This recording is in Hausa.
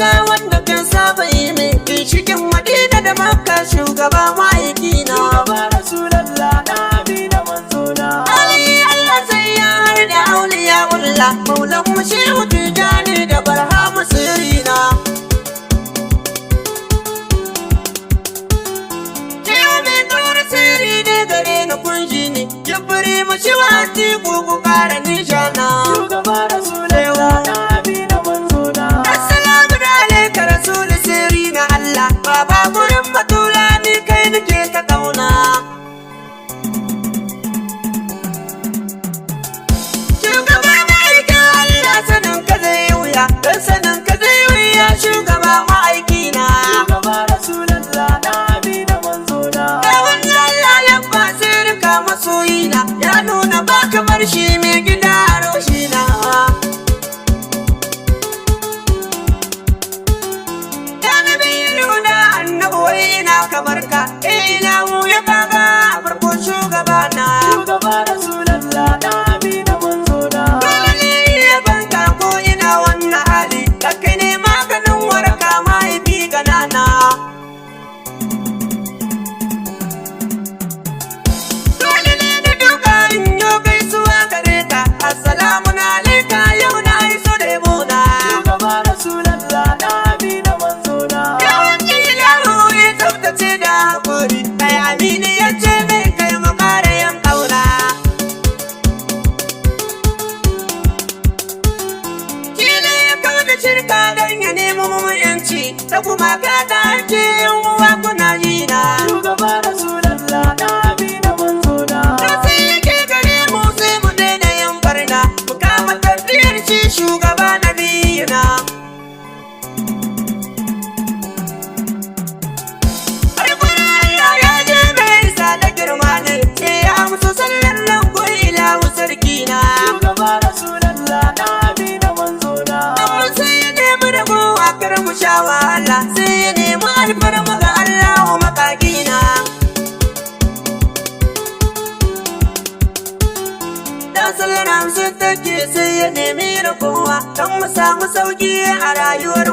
kyauta wanda kan saba yi min ginshikin Madina da Makka shugaba ma'aikina. Shugaba Rasulallah na Amina manzona. Ali Allah sai ya har da auliya ulla maulan mu shehu Tijani da Barhamu sirina. Shehu mai kawar sirri ne gare ni kunji ne jibiri mu shi wati ku kara nishana. Shugaba Rasulallah na Amina manzona. Assalamu alaika rasul sirri na Allah baba gurin batula ni kai nake ta kauna. Shugaba ma'aikin Allah sanin ka zai wuya dan sanin ka zai wuya shugaba ma'aikina. Shugaba Rasulallah na Amina manzona. Da wannan Allah ya ba sirka masoyina ya nuna ba kamar shi mai gida a roshina. Kamar ka ina mu ya kaga farko shugabana. Shugaba Rasulallah na Amina manzona. Dole ya banka ko ina wannan hali kai ne maganin waraka mahaifi ganana. Dole ne da duka in yo gaisuwa gare ka. Assalamu alaika yau na iso da yabona. Shugaba Rasulallah na Amina manzona. Tsaftace da haƙuri kai amini ya ce mai kai mu ƙara yin ƙauna. Shi ne ya kawo da shirka don ya nemi mu yanci ta kuma ka ta ake yin uwa kuna yi na. Shugaba Rasulallah na Amina manzona. Ta sai yake gare mu sai mu daina yin barna mu kama tafiyar shi shugaba na biyuna. Shugaba Rasulallah na Amina manzona. Amma sai ya nemi ragowa kar mu sha wahala sai ya nemi alfarma ga Allahu makagina. Dan sallar hamsin take sai ya nemi ragowa don mu samu sauki a rayuwar